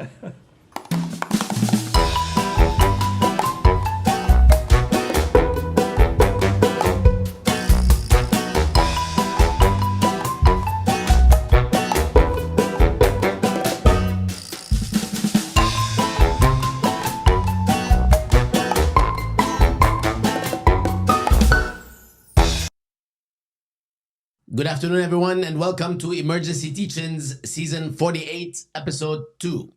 Good afternoon, everyone, and welcome to Emergency Teachings, Season 48, Episode 2.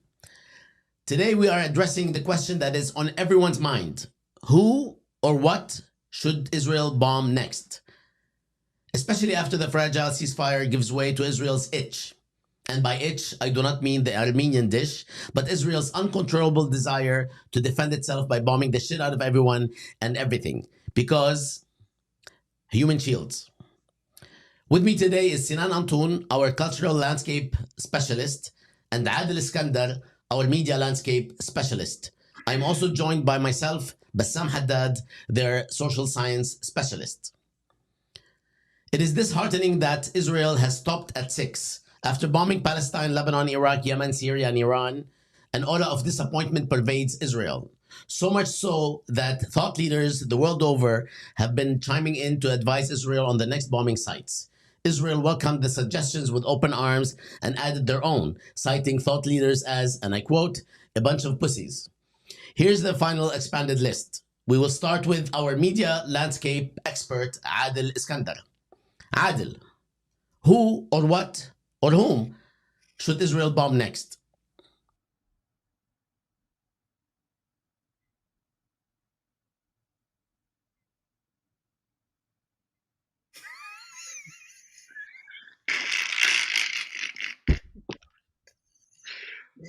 Today, we are addressing the question that is on everyone's mind. Who or what should Israel bomb next? Especially after the fragile ceasefire gives way to Israel's itch. And by itch, I do not mean the Armenian dish, but Israel's uncontrollable desire to defend itself by bombing the shit out of everyone and everything. Because human shields. With me today is Sinan Antoon, our cultural landscape specialist, and Adel Iskandar, our media landscape specialist. I'm also joined by myself, Bassam Haddad, their social science specialist. It is disheartening that Israel has stopped at 6 after bombing Palestine, Lebanon, Iraq, Yemen, Syria, and Iran. An aura of disappointment pervades Israel. So much so that thought leaders the world over have been chiming in to advise Israel on the next bombing sites. Israel welcomed the suggestions with open arms and added their own, citing thought leaders as, and I quote, a bunch of pussies. Here's the final expanded list. We will start with our media landscape expert, Adel Iskandar. Adel, who or what or whom should Israel bomb next?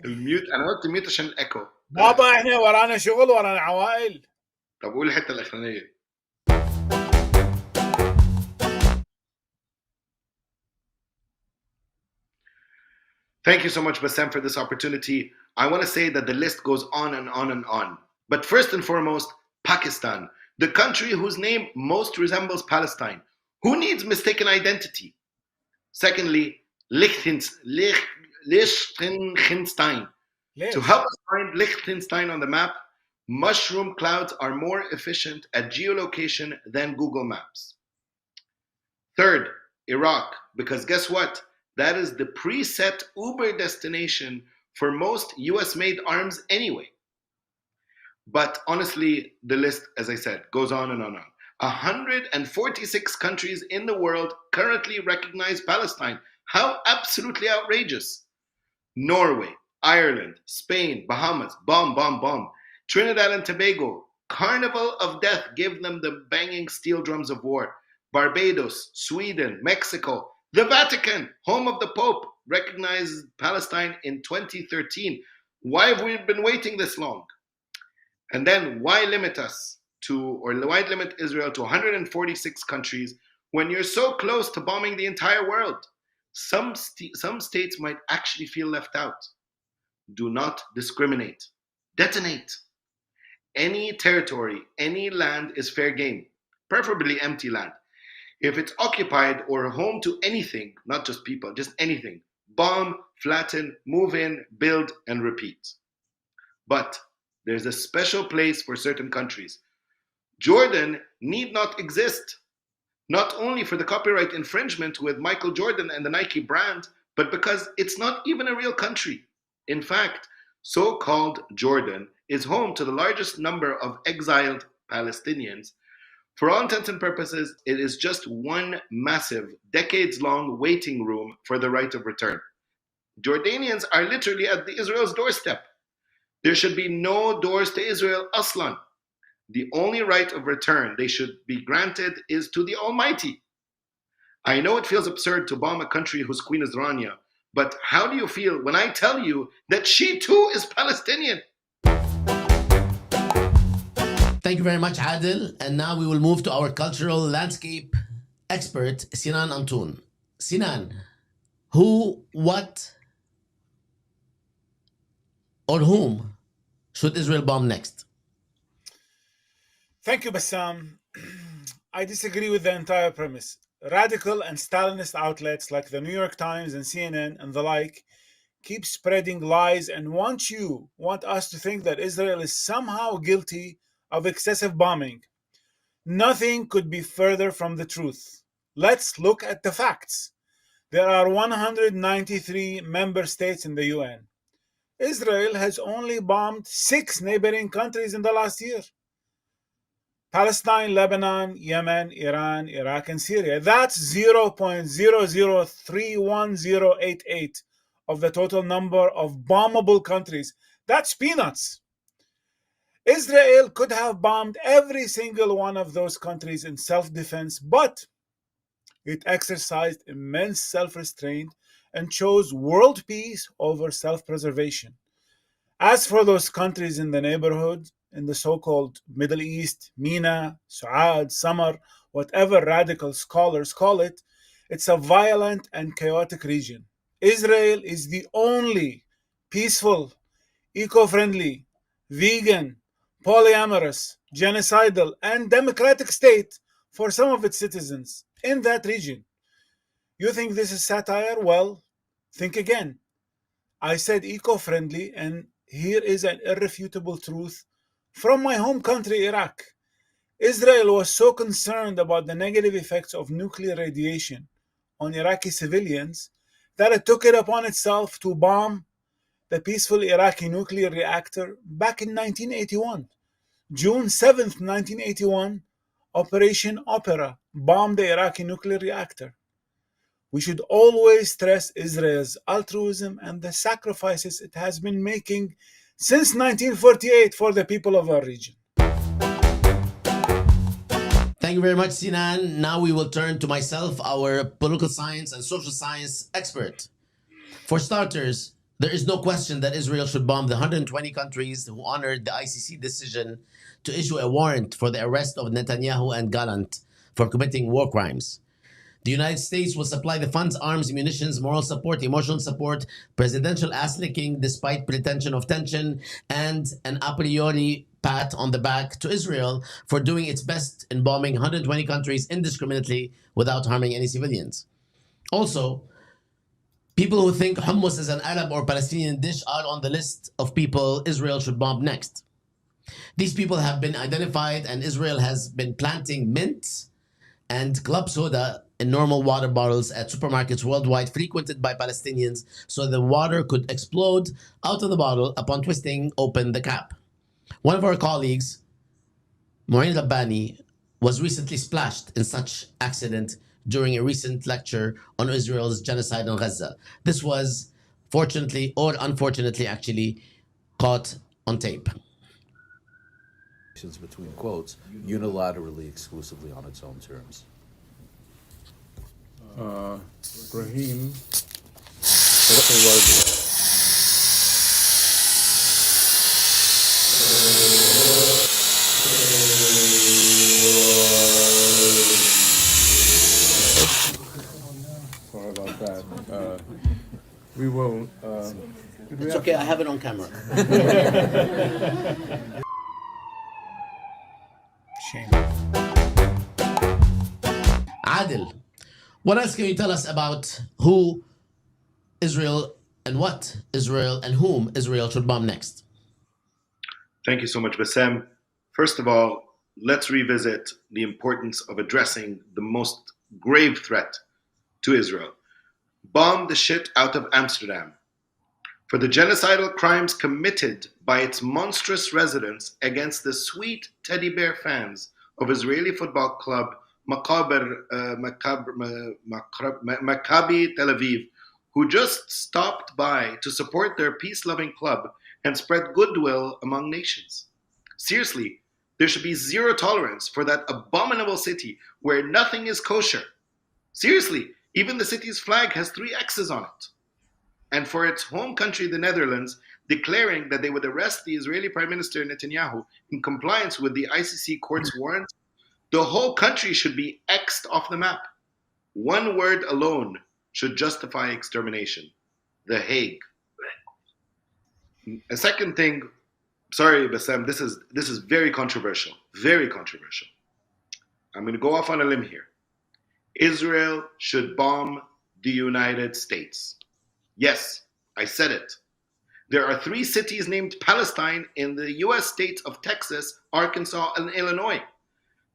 الميوت انا قلت ميوت عشان الايكو. بابا احنا ورانا شغل ورانا عوائل. طب قول الحته الاخرانيه. Thank you so much, Bassam, for this opportunity. I want to say that the list goes on and on and on. But first and foremost, Pakistan, the country whose name most resembles Palestine. Who needs mistaken identity? Secondly, Liechtenstein. To help us find Liechtenstein on the map, mushroom clouds are more efficient at geolocation than Google Maps. Third, Iraq, because guess what? That is the preset Uber destination for most US-made arms anyway. But honestly, the list, as I said, goes on and on and on. 146 countries in the world currently recognize Palestine. How absolutely outrageous. Norway, Ireland, Spain, Bahamas, bomb, bomb, bomb. Trinidad and Tobago, Carnival of Death, give them the banging steel drums of war. Barbados, Sweden, Mexico, the Vatican, home of the Pope, recognized Palestine in 2013. Why have we been waiting this long? And then why limit Israel to 146 countries when you're so close to bombing the entire world? Some states might actually feel left out. Do not discriminate. Detonate. Any territory, any land is fair game, preferably empty land. If it's occupied or home to anything, not just people, just anything, bomb, flatten, move in, build, and repeat. But there's a special place for certain countries. Jordan need not exist, not only for the copyright infringement with Michael Jordan and the Nike brand, but because it's not even a real country. In fact, so-called Jordan is home to the largest number of exiled Palestinians. For all intents and purposes, it is just one massive, decades-long waiting room for the right of return. Jordanians are literally at Israel's doorstep. There should be no doors to Israel aslan. The only right of return they should be granted is to the Almighty. I know it feels absurd to bomb a country whose queen is Rania, but how do you feel when I tell you that she too is Palestinian? Thank you very much, Adel. And now we will move to our cultural landscape expert, Sinan Antoon. Sinan, who, what, or whom should Israel bomb next? Thank you, Bassam. I disagree with the entire premise. Radical and Stalinist outlets like the New York Times and CNN and the like keep spreading lies and want us to think that Israel is somehow guilty of excessive bombing. Nothing could be further from the truth. Let's look at the facts. There are 193 member states in the UN. Israel has only bombed 6 neighboring countries in the last year: Palestine, Lebanon, Yemen, Iran, Iraq, and Syria. That's 0.0031088 of the total number of bombable countries. That's peanuts. Israel could have bombed every single one of those countries in self-defense, but it exercised immense self-restraint and chose world peace over self-preservation. As for those countries in the neighborhood, in the so-called Middle East, MENA, Suad, Samar, whatever radical scholars call it, it's a violent and chaotic region. Israel is the only peaceful, eco-friendly, vegan, polyamorous, genocidal, and democratic state for some of its citizens in that region. You think this is satire? Well, think again. I said eco-friendly, and here is an irrefutable truth from my home country, Iraq. Israel was so concerned about the negative effects of nuclear radiation on Iraqi civilians that it took it upon itself to bomb the peaceful Iraqi nuclear reactor back in 1981. June 7th, 1981, Operation Opera bombed the Iraqi nuclear reactor. We should always stress Israel's altruism and the sacrifices it has been making since 1948 for the people of our region. Thank you very much, Sinan. Now we will turn to myself, our political science and social science expert. For starters, there is no question that Israel should bomb the 120 countries who honored the ICC decision to issue a warrant for the arrest of Netanyahu and Gallant for committing war crimes. The United States will supply the funds, arms, munitions, moral support, emotional support, presidential ass-licking despite pretension of tension, and an a priori pat on the back to Israel for doing its best in bombing 120 countries indiscriminately without harming any civilians. Also, people who think hummus is an Arab or Palestinian dish are on the list of people Israel should bomb next. These people have been identified, and Israel has been planting mint and club soda in normal water bottles at supermarkets worldwide frequented by Palestinians so the water could explode out of the bottle upon twisting open the cap. One of our colleagues, Maureen Rabbani, was recently splashed in such accident during a recent lecture on Israel's genocide on Gaza. This was, fortunately or unfortunately actually, caught on tape. Between quotes, unilaterally, exclusively on its own terms. Brahim also was sorry about that. We won't. It's okay, I have it on camera. Shame. Adel, what else can you tell us about who Israel and what Israel and whom Israel should bomb next? Thank you so much, Bassam. First of all, let's revisit the importance of addressing the most grave threat to Israel. Bomb the shit out of Amsterdam for the genocidal crimes committed by its monstrous residents against the sweet teddy bear fans of Israeli football club Maccabi Tel Aviv, who just stopped by to support their peace-loving club and spread goodwill among nations. Seriously, there should be zero tolerance for that abominable city where nothing is kosher. Seriously, even the city's flag has 3 X's on it. And for its home country, the Netherlands, declaring that they would arrest the Israeli Prime Minister Netanyahu in compliance with the ICC court's warrant, the whole country should be X'd off the map. One word alone should justify extermination: The Hague. A second thing, sorry, Bassam, this is very controversial. Very controversial. I'm going to go off on a limb here. Israel should bomb the United States. Yes, I said it. There are 3 cities named Palestine in the US states of Texas, Arkansas, and Illinois.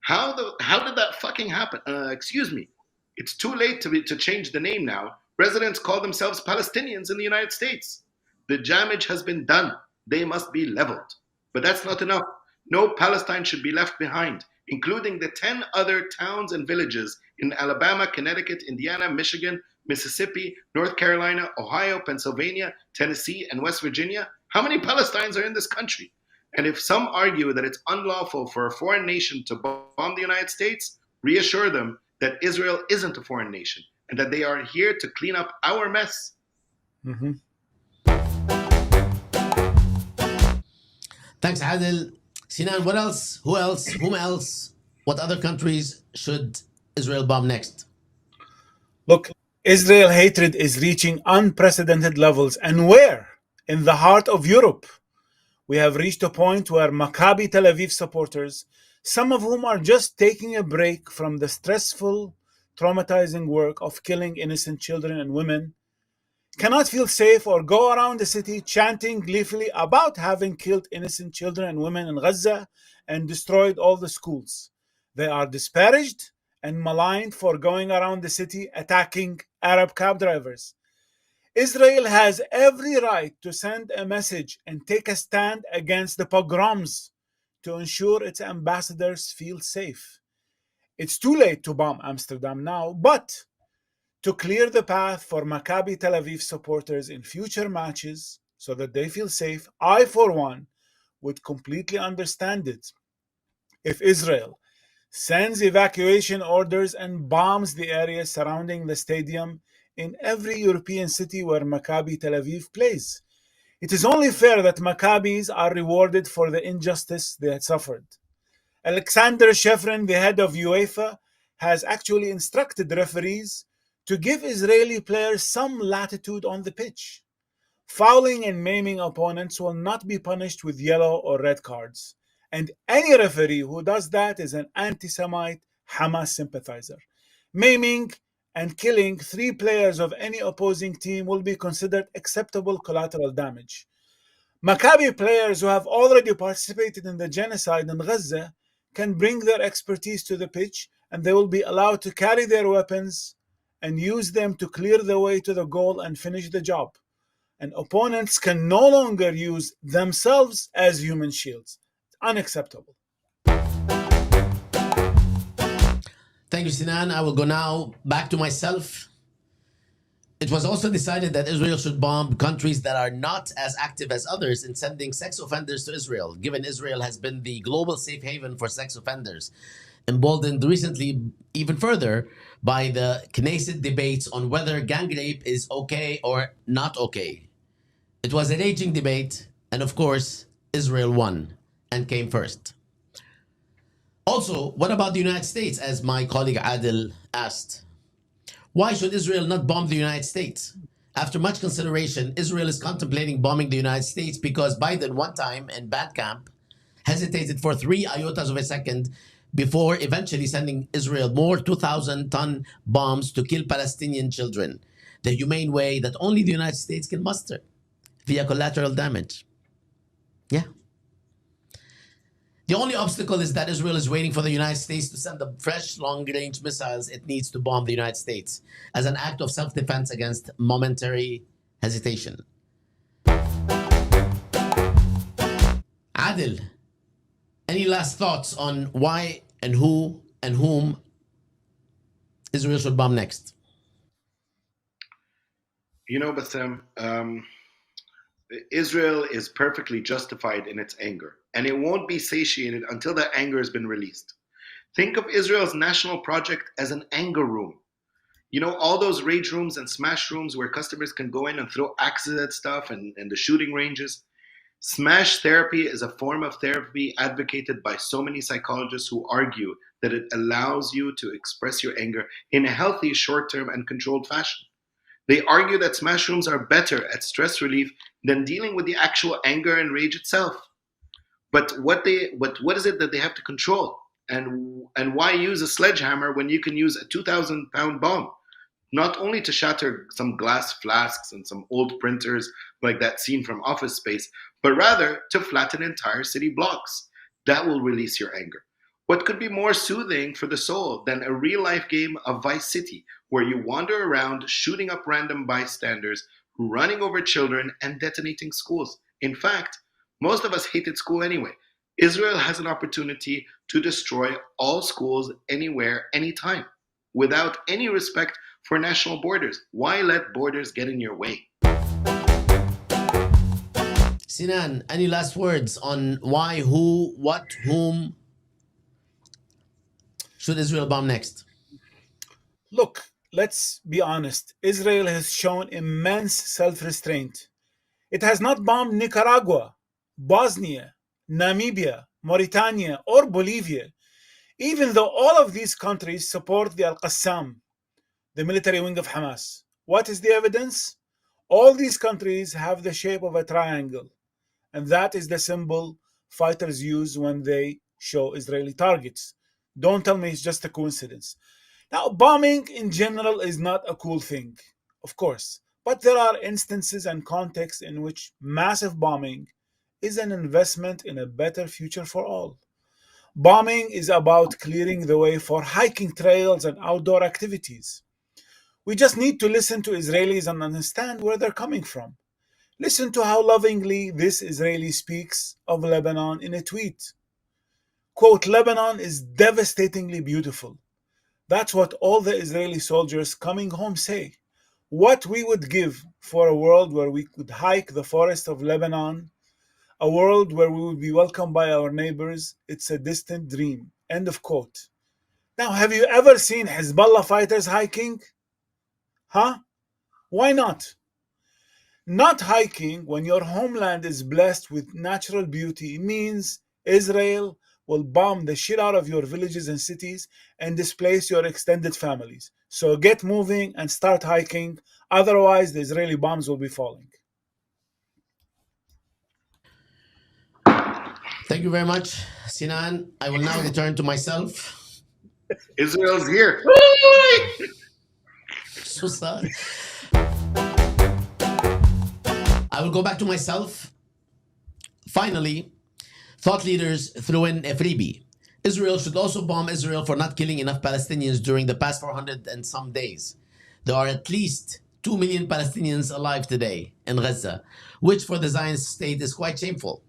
How did that fucking happen? Excuse me. It's too late to change the name now. Residents call themselves Palestinians in the United States. The damage has been done. They must be leveled. But that's not enough. No Palestine should be left behind, including the 10 other towns and villages in Alabama, Connecticut, Indiana, Michigan, Mississippi, North Carolina, Ohio, Pennsylvania, Tennessee, and West Virginia. How many Palestinians are in this country? And if some argue that it's unlawful for a foreign nation to bomb the United States, reassure them that Israel isn't a foreign nation and that they are here to clean up our mess. Mm-hmm. Thanks, Adel. Sinan, what else? Who else? Whom else? What other countries should Israel bomb next? Look, Israel hatred is reaching unprecedented levels. And where? In the heart of Europe. We have reached a point where Maccabi Tel Aviv supporters, some of whom are just taking a break from the stressful, traumatizing work of killing innocent children and women, cannot feel safe or go around the city chanting gleefully about having killed innocent children and women in Gaza and destroyed all the schools. They are disparaged and maligned for going around the city attacking Arab cab drivers. Israel has every right to send a message and take a stand against the pogroms to ensure its ambassadors feel safe. It's too late to bomb Amsterdam now, but to clear the path for Maccabi Tel Aviv supporters in future matches so that they feel safe, I, for one, would completely understand it if Israel sends evacuation orders and bombs the areas surrounding the stadium in every European city where Maccabi Tel Aviv plays. It is only fair that Maccabis are rewarded for the injustice they had suffered. Alexander Shevrin, the head of UEFA, has actually instructed referees to give Israeli players some latitude on the pitch. Fouling and maiming opponents will not be punished with yellow or red cards. And any referee who does that is an anti-Semite Hamas sympathizer. Maiming and killing 3 players of any opposing team will be considered acceptable collateral damage. Maccabi players who have already participated in the genocide in Gaza can bring their expertise to the pitch, and they will be allowed to carry their weapons and use them to clear the way to the goal and finish the job. And opponents can no longer use themselves as human shields. Unacceptable. Thank you, Sinan. I will go now back to myself. It was also decided that Israel should bomb countries that are not as active as others in sending sex offenders to Israel, given Israel has been the global safe haven for sex offenders, emboldened recently even further by the Knesset debates on whether gang rape is okay or not okay. It was a raging debate, and of course, Israel won and came first. Also, what about the United States, as my colleague Adel asked? Why should Israel not bomb the United States? After much consideration, Israel is contemplating bombing the United States because Biden, one time in bad camp, hesitated for 3 iotas of a second before eventually sending Israel more 2,000-ton bombs to kill Palestinian children, the humane way that only the United States can muster, via collateral damage. Yeah. The only obstacle is that Israel is waiting for the United States to send the fresh long-range missiles it needs to bomb the United States as an act of self-defense against momentary hesitation. Adel, any last thoughts on why and who and whom Israel should bomb next? You know, Bassam, Israel is perfectly justified in its anger, and it won't be satiated until that anger has been released. Think of Israel's national project as an anger room. You know, all those rage rooms and smash rooms where customers can go in and throw axes at stuff and the shooting ranges. Smash therapy is a form of therapy advocated by so many psychologists who argue that it allows you to express your anger in a healthy, short-term, and controlled fashion. They argue that smash rooms are better at stress relief than dealing with the actual anger and rage itself. But what is it that they have to control? And why use a sledgehammer when you can use a 2,000-pound bomb? not only to shatter some glass flasks and some old printers like that scene from Office Space, but rather to flatten entire city blocks. That will release your anger. What could be more soothing for the soul than a real life game of Vice City, where you wander around shooting up random bystanders, running over children, and detonating schools? In fact, most of us hated school anyway. Israel has an opportunity to destroy all schools anywhere, anytime, without any respect for national borders. Why let borders get in your way? Sinan, any last words on why, who, what, whom should Israel bomb next? Look, let's be honest. Israel has shown immense self-restraint. It has not bombed Nicaragua, Bosnia, Namibia, Mauritania, or Bolivia, even though all of these countries support the Al-Qassam, the military wing of Hamas. What is the evidence? All these countries have the shape of a triangle, and that is the symbol fighters use when they show Israeli targets. Don't tell me it's just a coincidence. Now, bombing in general is not a cool thing, of course, but there are instances and contexts in which massive bombing is an investment in a better future for all. Bombing is about clearing the way for hiking trails and outdoor activities. We just need to listen to Israelis and understand where they're coming from. Listen to how lovingly this Israeli speaks of Lebanon in a tweet. Quote, Lebanon is devastatingly beautiful. That's what all the Israeli soldiers coming home say. What we would give for a world where we could hike the forest of Lebanon, a world where we would be welcomed by our neighbors, it's a distant dream. End of quote. Now, have you ever seen Hezbollah fighters hiking? Huh? Why not? Not hiking when your homeland is blessed with natural beauty means Israel will bomb the shit out of your villages and cities and displace your extended families. So get moving and start hiking, otherwise the Israeli bombs will be falling. Thank you very much, Sinan. I will now return to myself. Israel's here. So sad. I will go back to myself. Finally, thought leaders threw in a freebie. Israel should also bomb Israel for not killing enough Palestinians during the past 400 and some days. There are at least 2 million Palestinians alive today in Gaza, which for the Zionist state is quite shameful.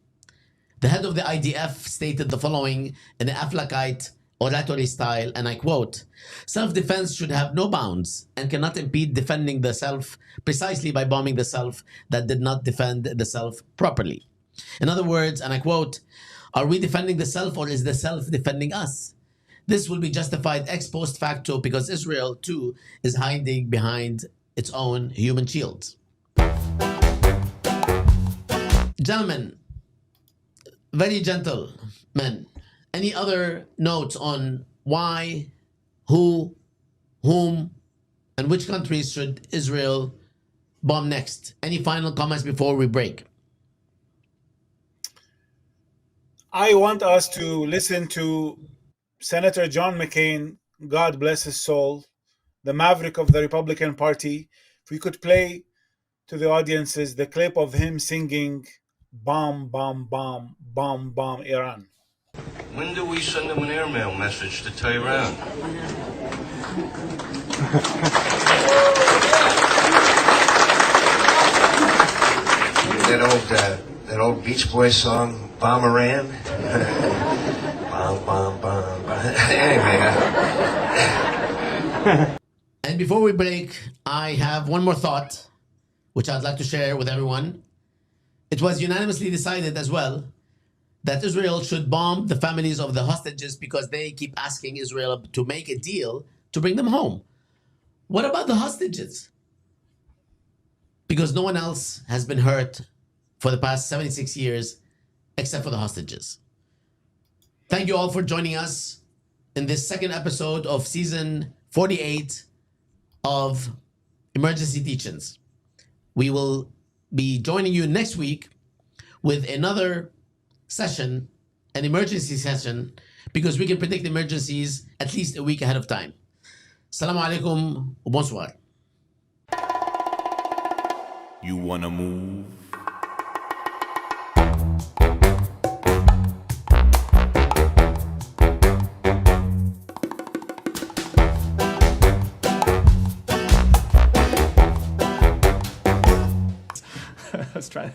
The head of the IDF stated the following in an Aflakite oratory style, and I quote, "Self-defense should have no bounds and cannot impede defending the self precisely by bombing the self that did not defend the self properly." In other words, and I quote, "Are we defending the self or is the self defending us? This will be justified ex post facto because Israel, too, is hiding behind its own human shields." Gentlemen, very gentle men, any other notes on why, who, whom, and which countries should Israel bomb next? Any final comments before we break? I want us to listen to Senator John McCain, God bless his soul, the maverick of the Republican Party. If we could play to the audiences the clip of him singing Bomb, Bomb, Bomb, Bomb, Bomb Iran. When do we send them an airmail message to Tehran? that old Beach Boys song, Bomb Iran? Bomb, bomb, bomb, bomb. Anyway. And before we break, I have one more thought, which I'd like to share with everyone. It was unanimously decided as well that Israel should bomb the families of the hostages because they keep asking Israel to make a deal to bring them home. What about the hostages? Because no one else has been hurt for the past 76 years except for the hostages. Thank you all for joining us in this second episode of season 48 of Emergency Teachings. We will be joining you next week with another session, an emergency session, because we can predict emergencies at least a week ahead of time. Assalamu alaikum wa bonsoir. You wanna move? Let's try.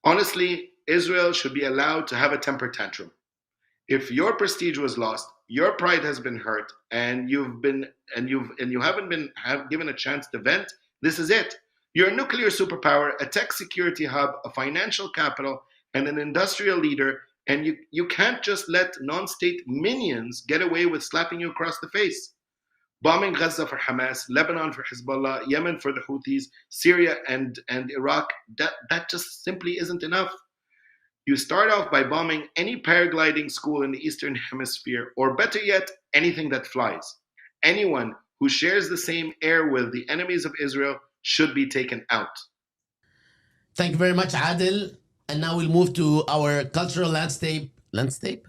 Honestly, Israel should be allowed to have a temper tantrum. If your prestige was lost, your pride has been hurt, and you haven't been given a chance to vent, this is it. You're a nuclear superpower, a tech security hub, a financial capital, and an industrial leader, and you can't just let non-state minions get away with slapping you across the face. Bombing Gaza for Hamas, Lebanon for Hezbollah, Yemen for the Houthis, Syria and Iraq, that just simply isn't enough. You start off by bombing any paragliding school in the Eastern Hemisphere, or better yet, anything that flies. Anyone who shares the same air with the enemies of Israel should be taken out. Thank you very much, Adel. And now we'll move to our cultural landscape. Landscape?